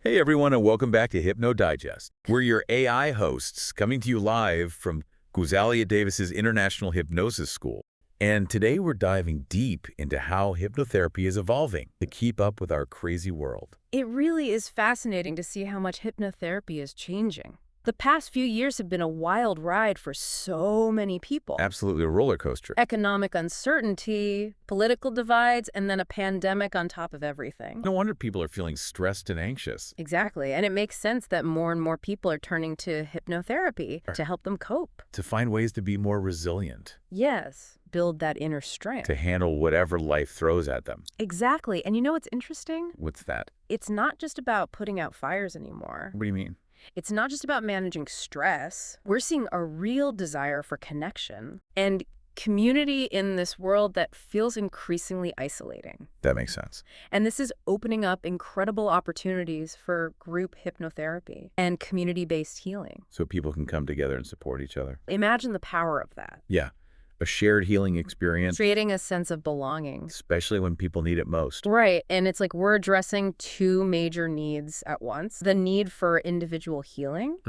Hey everyone, and welcome back to Hypno Digest. We're your AI hosts coming to you live from Guzalia Davis's International Hypnosis School. And today we're diving deep into how hypnotherapy is evolving to keep up with our crazy world. It really is fascinating to see how much hypnotherapy is changing. The past few years have been a wild ride for so many people. Absolutely a roller coaster. Economic uncertainty, political divides, and then a pandemic on top of everything. No wonder people are feeling stressed and anxious. Exactly, and it makes sense that more and more people are turning to hypnotherapy to help them cope. To find ways to be more resilient. Yes, build that inner strength. To handle whatever life throws at them. Exactly, and you know what's interesting? What's that? It's not just about putting out fires anymore. What do you mean? It's not just about managing stress. We're seeing a real desire for connection and community in this world that feels increasingly isolating. That makes sense. And this is opening up incredible opportunities for group hypnotherapy and community-based healing. So people can come together and support each other. Imagine the power of that. Yeah. A shared healing experience. Creating a sense of belonging. Especially when people need it most. Right, and it's like we're addressing two major needs at once. The need for individual healing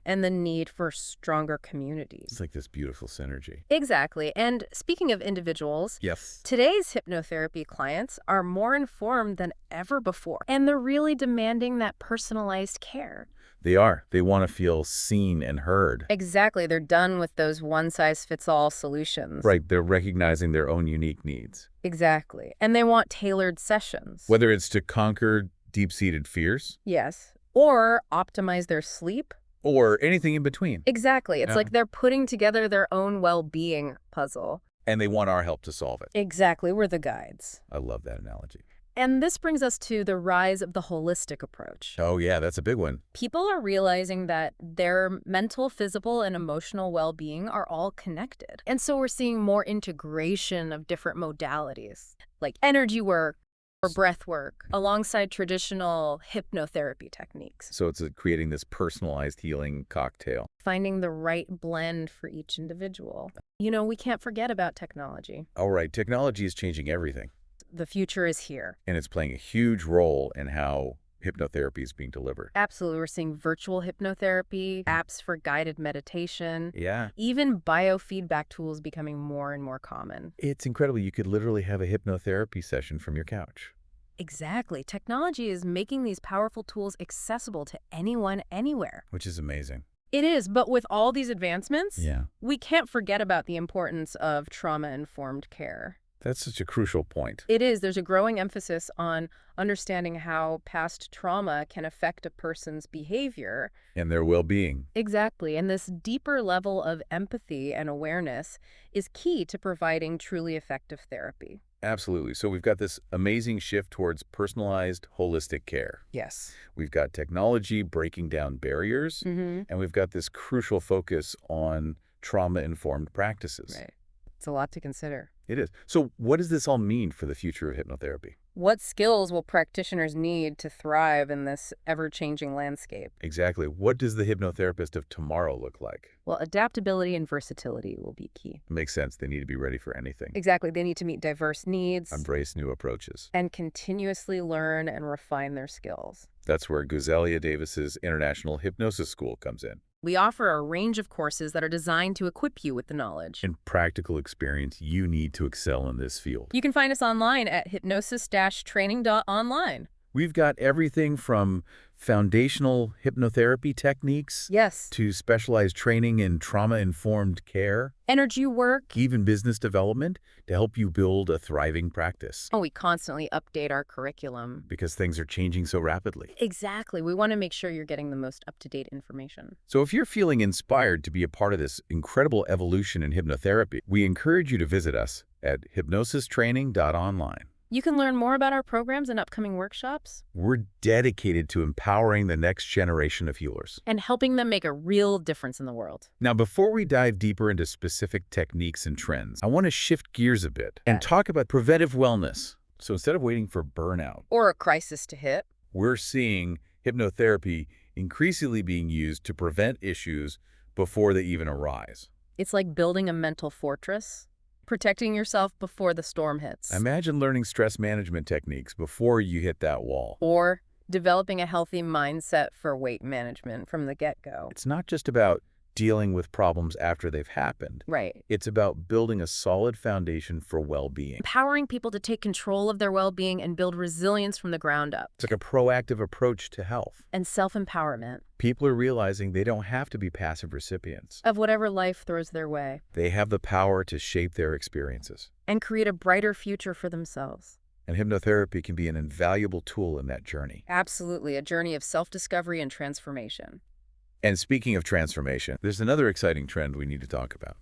and the need for stronger communities. It's like this beautiful synergy. Exactly, and speaking of individuals, Yes. today's hypnotherapy clients are more informed than ever before, and they're really demanding that personalized care. They are. They want to feel seen and heard. Exactly, they're done with those one-size-fits-all solutions. Right. They're recognizing their own unique needs. Exactly, and they want tailored sessions. Whether it's to conquer deep-seated fears. Yes, or optimize their sleep. Or anything in between. Exactly, it's Yeah. like they're putting together their own well-being puzzle. And they want our help to solve it. Exactly, we're the guides. I love that analogy. And this brings us to the rise of the holistic approach. Oh, yeah, that's a big one. People are realizing that their mental, physical, and emotional well-being are all connected. And so we're seeing more integration of different modalities, like energy work or breath work, alongside traditional hypnotherapy techniques. So it's creating this personalized healing cocktail. Finding the right blend for each individual. You know, we can't forget about technology. All right, technology is changing everything. The future is here. And it's playing a huge role in how hypnotherapy is being delivered. Absolutely. We're seeing virtual hypnotherapy, apps for guided meditation, Yeah. even biofeedback tools becoming more and more common. It's incredible. You could literally have a hypnotherapy session from your couch. Exactly. Technology is making these powerful tools accessible to anyone, anywhere. Which is amazing. It is, but with all these advancements, Yeah. we can't forget about the importance of trauma-informed care. That's such a crucial point. It is. There's a growing emphasis on understanding how past trauma can affect a person's behavior. And their well-being. Exactly. And this deeper level of empathy and awareness is key to providing truly effective therapy. Absolutely. So we've got this amazing shift towards personalized, holistic care. Yes. We've got technology breaking down barriers, and we've got this crucial focus on trauma-informed practices. Right. It's a lot to consider. It is. So what does this all mean for the future of hypnotherapy? What skills will practitioners need to thrive in this ever-changing landscape? Exactly. What does the hypnotherapist of tomorrow look like? Well, adaptability and versatility will be key. Makes sense. They need to be ready for anything. Exactly. They need to meet diverse needs Embrace new approaches. and continuously learn and refine their skills. That's where Guzalia Davis's International Hypnosis School comes in. We offer a range of courses that are designed to equip you with the knowledge and practical experience you need to excel in this field. You can find us online at hypnosis-training.online. We've got everything from foundational hypnotherapy techniques Yes. to specialized training in trauma-informed care, Energy work. even business development to help you build a thriving practice. Oh, we constantly update our curriculum. Because things are changing so rapidly. Exactly. We want to make sure you're getting the most up-to-date information. So if you're feeling inspired to be a part of this incredible evolution in hypnotherapy, we encourage you to visit us at hypnosis-training.online. You can learn more about our programs and upcoming workshops We're dedicated to empowering the next generation of healers. and helping them make a real difference in the world. Now, before we dive deeper into specific techniques and trends, I want to shift gears a bit and talk about preventive wellness. So instead of waiting for burnout, Or a crisis to hit. we're seeing hypnotherapy increasingly being used to prevent issues before they even arise. It's like building a mental fortress, protecting yourself before the storm hits. Imagine learning stress management techniques before you hit that wall. Or developing a healthy mindset for weight management from the get-go. It's not just about dealing with problems after they've happened. Right. It's about building a solid foundation for well-being. Empowering people to take control of their well-being and build resilience from the ground up. It's like a proactive approach to health. And self-empowerment. People are realizing they don't have to be passive recipients. Of whatever life throws their way. They have the power to shape their experiences. And create a brighter future for themselves. And hypnotherapy can be an invaluable tool in that journey. Absolutely, a journey of self-discovery and transformation. And speaking of transformation, there's another exciting trend we need to talk about.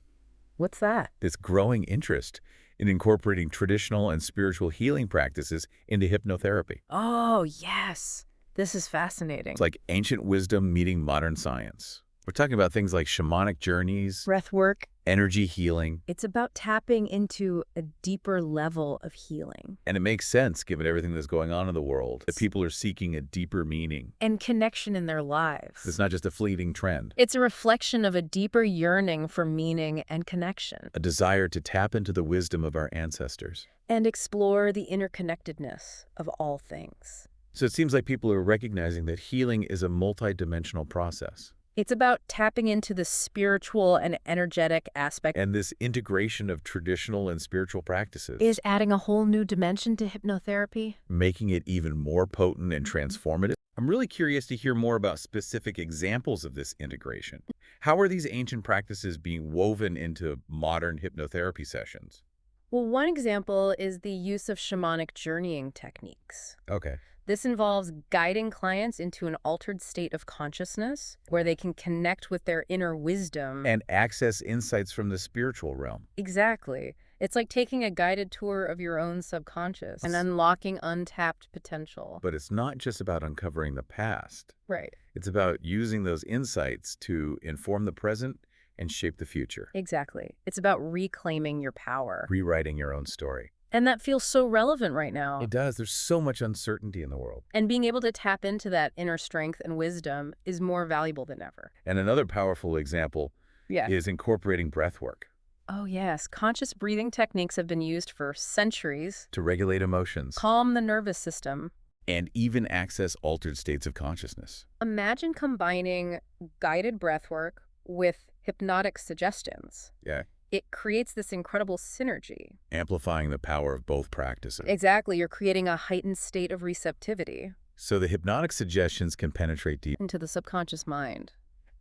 What's that? This growing interest in incorporating traditional and spiritual healing practices into hypnotherapy. Oh, yes. This is fascinating. It's like ancient wisdom meeting modern science. We're talking about things like shamanic journeys, Breath work. energy healing. It's about tapping into a deeper level of healing. And it makes sense given everything that's going on in the world, that people are seeking a deeper meaning. And connection in their lives. It's not just a fleeting trend. It's a reflection of a deeper yearning for meaning and connection. A desire to tap into the wisdom of our ancestors. And explore the interconnectedness of all things. So it seems like people are recognizing that healing is a multidimensional process. It's about tapping into the spiritual and energetic aspect. And this integration of traditional and spiritual practices Is adding a whole new dimension to hypnotherapy. making it even more potent and transformative. I'm really curious to hear more about specific examples of this integration. How are these ancient practices being woven into modern hypnotherapy sessions? Well, one example is the use of shamanic journeying techniques. Okay. This involves guiding clients into an altered state of consciousness where they can connect with their inner wisdom. And access insights from the spiritual realm. Exactly. It's like taking a guided tour of your own subconscious and unlocking untapped potential. But it's not just about uncovering the past. Right. It's about using those insights to inform the present and shape the future. Exactly. It's about reclaiming your power. Rewriting your own story. And that feels so relevant right now. It does. There's so much uncertainty in the world. And being able to tap into that inner strength and wisdom is more valuable than ever. And another powerful example Yeah. is incorporating breath work Oh, yes. Conscious breathing techniques have been used for centuries. to regulate emotions Calm the nervous system. and even access altered states of consciousness. Imagine combining guided breathwork with hypnotic suggestions. Yeah. It creates this incredible synergy. Amplifying the power of both practices. Exactly. You're creating a heightened state of receptivity So the hypnotic suggestions can penetrate deep. into the subconscious mind.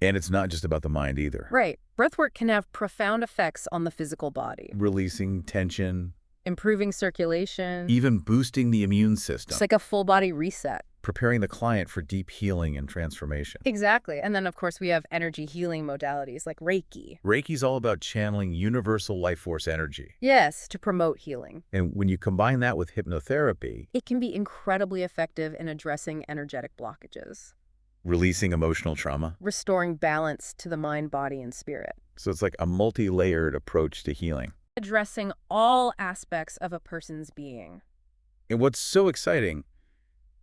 And it's not just about the mind either. Right. Breathwork can have profound effects on the physical body, Releasing tension, improving circulation. even boosting the immune system. It's like a full body reset. Preparing the client for deep healing and transformation. Exactly. And then, of course, we have energy healing modalities like Reiki. Reiki's all about channeling universal life force energy. Yes, to promote healing. And when you combine that with hypnotherapy, It can be incredibly effective in addressing energetic blockages, releasing emotional trauma. restoring balance to the mind, body, and spirit, So it's like a multi-layered approach to healing. addressing all aspects of a person's being. And what's so exciting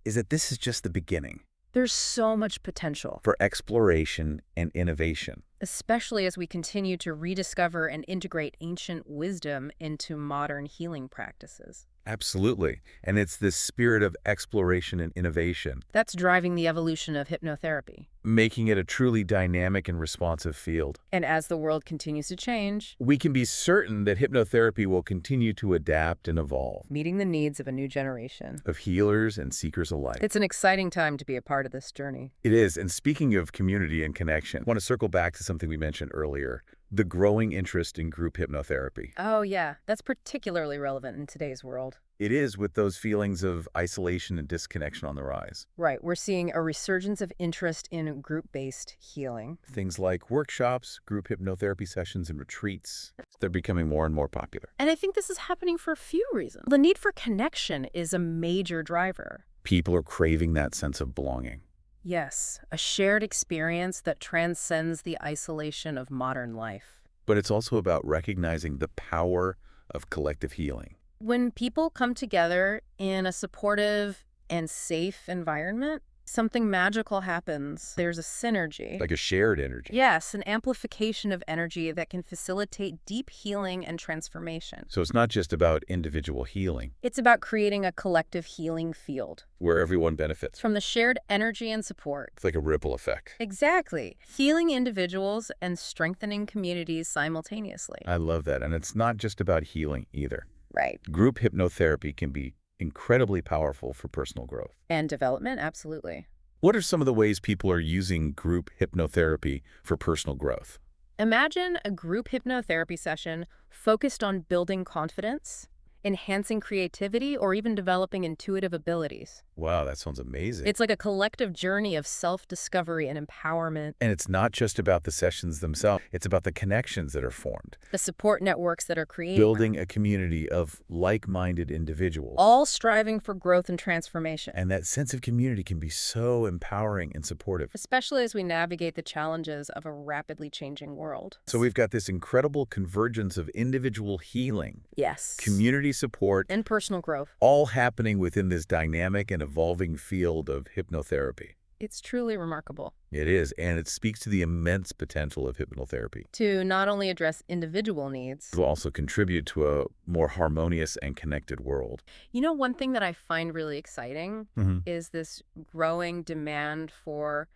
is that this is just the beginning There's so much potential, for exploration and innovation. especially as we continue to rediscover and integrate ancient wisdom into modern healing practices. Absolutely. And it's this spirit of exploration and innovation, That's driving the evolution of hypnotherapy. making it a truly dynamic and responsive field. And as the world continues to change, We can be certain that hypnotherapy will continue to adapt and evolve, meeting the needs of a new generation. of healers and seekers alike. It's an exciting time to be a part of this journey. It is. And speaking of community and connection, I want to circle back to something we mentioned earlier, the growing interest in group hypnotherapy. Oh, yeah. That's particularly relevant in today's world. It is, with those feelings of isolation and disconnection on the rise. Right. We're seeing a resurgence of interest in group-based healing. Things like workshops, group hypnotherapy sessions, and retreats, they're becoming more and more popular. And I think this is happening for a few reasons. The need for connection is a major driver. People are craving that sense of belonging. Yes, a shared experience that transcends the isolation of modern life. But it's also about recognizing the power of collective healing. When people come together in a supportive and safe environment, Something magical happens. There's a synergy. Like a shared energy. Yes, an amplification of energy that can facilitate deep healing and transformation. So it's not just about individual healing, It's about creating a collective healing field. where everyone benefits. From the shared energy and support. It's like a ripple effect. Exactly. Healing individuals and strengthening communities simultaneously. I love that. And it's not just about healing either. Right. Group hypnotherapy can be incredibly powerful for personal growth. And development, absolutely. What are some of the ways people are using group hypnotherapy for personal growth? Imagine a group hypnotherapy session focused on building confidence, enhancing creativity, or even developing intuitive abilities. Wow, that sounds amazing. It's like a collective journey of self-discovery and empowerment. And it's not just about the sessions themselves. It's about the connections that are formed. The support networks that are created. Building a community of like-minded individuals. All striving for growth and transformation. And that sense of community can be so empowering and supportive. Especially as we navigate the challenges of a rapidly changing world. So we've got this incredible convergence of individual healing, Yes. community support, And personal growth. all happening within this dynamic and evolving field of hypnotherapy. It's truly remarkable. It is, and it speaks to the immense potential of hypnotherapy. To not only address individual needs. It will also contribute to a more harmonious and connected world. You know, one thing that I find really exciting is this growing demand for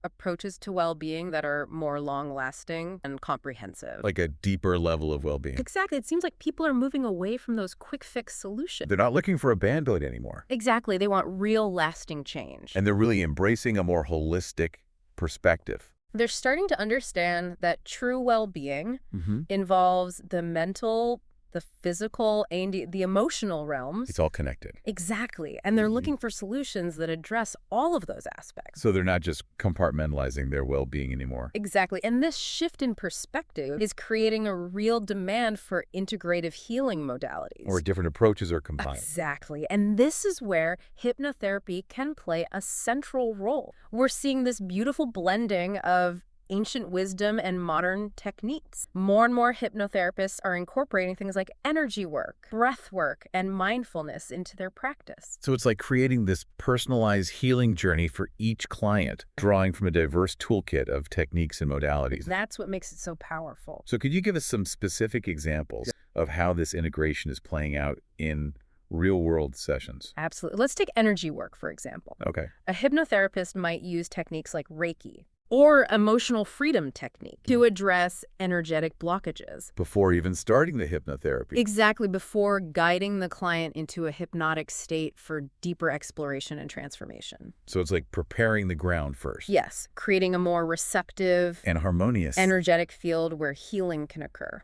approaches to well-being that are more long-lasting and comprehensive. Like a deeper level of well-being. Exactly. It seems like people are moving away from those quick-fix solutions. They're not looking for a Band-Aid anymore. Exactly. They want real, lasting change. And they're really embracing a more holistic perspective. They're starting to understand that true well-being involves the mental, the physical, and the emotional realms. It's all connected. Exactly. And they're looking for solutions that address all of those aspects. So they're not just compartmentalizing their well-being anymore. Exactly. And this shift in perspective is creating a real demand for integrative healing modalities. Or different approaches are combined. Exactly. And this is where hypnotherapy can play a central role. We're seeing this beautiful blending of ancient wisdom and modern techniques. More and more hypnotherapists are incorporating things like energy work, breath work, and mindfulness into their practice. So it's like creating this personalized healing journey for each client, drawing from a diverse toolkit of techniques and modalities. That's what makes it so powerful. So could you give us some specific examples of how this integration is playing out in real-world sessions? Absolutely. Let's take energy work, for example. Okay. A hypnotherapist might use techniques like Reiki or emotional freedom technique to address energetic blockages. Before even starting the hypnotherapy. Exactly, before guiding the client into a hypnotic state for deeper exploration and transformation. So it's like preparing the ground first. Yes, creating a more receptive And harmonious. energetic field where healing can occur.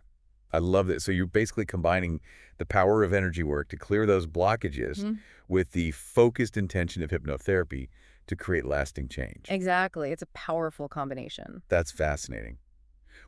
I love that. So you're basically combining the power of energy work to clear those blockages with the focused intention of hypnotherapy to create lasting change. Exactly. It's a powerful combination. That's fascinating.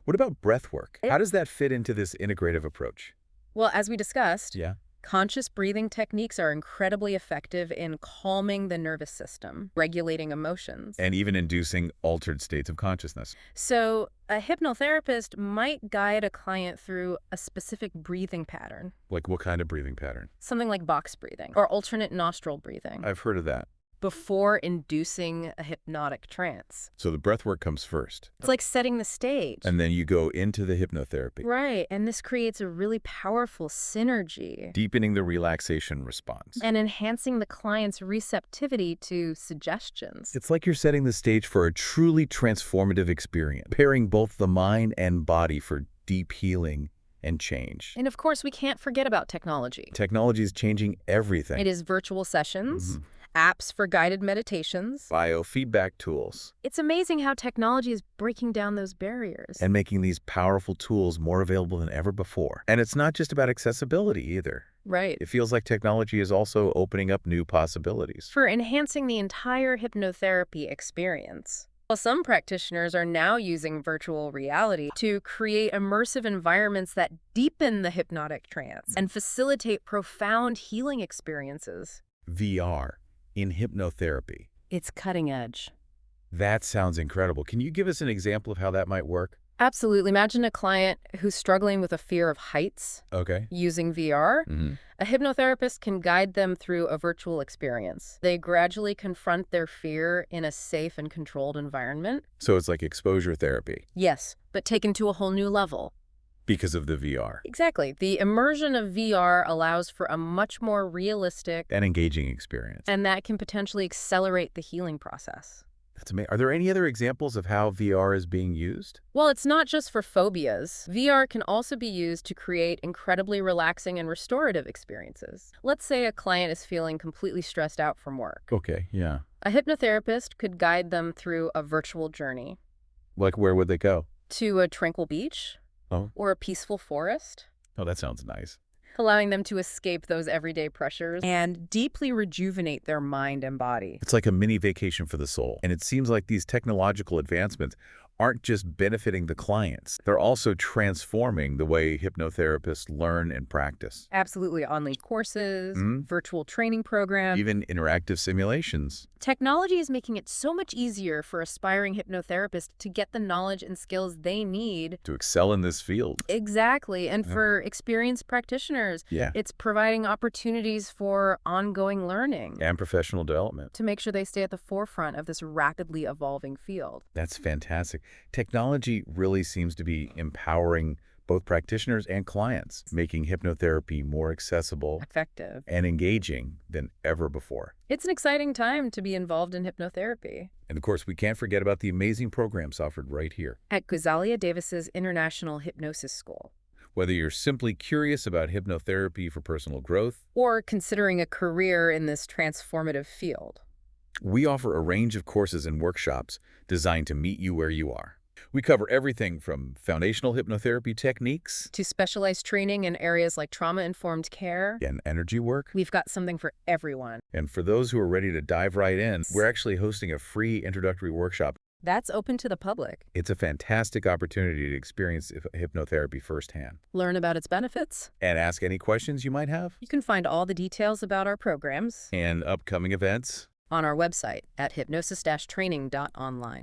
What about breath work? How does that fit into this integrative approach? Well, as we discussed, Yeah. conscious breathing techniques are incredibly effective in calming the nervous system, regulating emotions. And even inducing altered states of consciousness. So a hypnotherapist might guide a client through a specific breathing pattern, Like what kind of breathing pattern? something like box breathing or alternate nostril breathing, I've heard of that. before inducing a hypnotic trance. So the breath work comes first. It's like setting the stage. And then you go into the hypnotherapy. Right, and this creates a really powerful synergy Deepening the relaxation response. and enhancing the client's receptivity to suggestions. It's like you're setting the stage for a truly transformative experience, pairing both the mind and body for deep healing and change. And of course, we can't forget about technology. Technology is changing everything. It is virtual sessions, apps for guided meditations. Biofeedback tools. It's amazing how technology is breaking down those barriers. And making these powerful tools more available than ever before. And it's not just about accessibility either. Right. It feels like technology is also opening up new possibilities. For enhancing the entire hypnotherapy experience. Well, some practitioners are now using virtual reality to create immersive environments that deepen the hypnotic trance and facilitate profound healing experiences. VR in hypnotherapy. It's cutting edge. That sounds incredible. Can you give us an example of how that might work? Absolutely. Imagine a client who's struggling with a fear of heights Okay. using VR. Hmm. A hypnotherapist can guide them through a virtual experience. They gradually confront their fear in a safe and controlled environment. So it's like exposure therapy Yes, but taken to a whole new level. because of the VR. Exactly. The immersion of VR allows for a much more realistic, An engaging experience. and that can potentially accelerate the healing process. That's amazing. Are there any other examples of how VR is being used? Well, it's not just for phobias. VR can also be used to create incredibly relaxing and restorative experiences. Let's say a client is feeling completely stressed out from work. Okay, yeah. A hypnotherapist could guide them through a virtual journey Like where would they go? to a tranquil beach Oh, or a peaceful forest, oh, that sounds nice. allowing them to escape those everyday pressures and deeply rejuvenate their mind and body. It's like a mini vacation for the soul. And it seems like these technological advancements aren't just benefiting the clients. They're also transforming the way hypnotherapists learn and practice. Absolutely. Online courses, Mhm. virtual training programs. Even interactive simulations. Technology is making it so much easier for aspiring hypnotherapists to get the knowledge and skills they need. To excel in this field. Exactly. And Yeah. for experienced practitioners, Yeah. it's providing opportunities for ongoing learning And professional development. to make sure they stay at the forefront of this rapidly evolving field. That's fantastic. Technology really seems to be empowering both practitioners and clients, making hypnotherapy more accessible Effective. and engaging than ever before. It's an exciting time to be involved in hypnotherapy. And of course, we can't forget about the amazing programs offered right here. At Guzalia Davis's International Hypnosis School. Whether you're simply curious about hypnotherapy for personal growth, Or considering a career in this transformative field. we offer a range of courses and workshops designed to meet you where you are. We cover everything from foundational hypnotherapy techniques To specialized training in areas like trauma-informed care, and energy work. we've got something for everyone. And for those who are ready to dive right in, we're actually hosting a free introductory workshop. That's open to the public. It's a fantastic opportunity to experience hypnotherapy firsthand. Learn about its benefits. And ask any questions you might have. You can find all the details about our programs And upcoming events. on our website at hypnosis-training.online.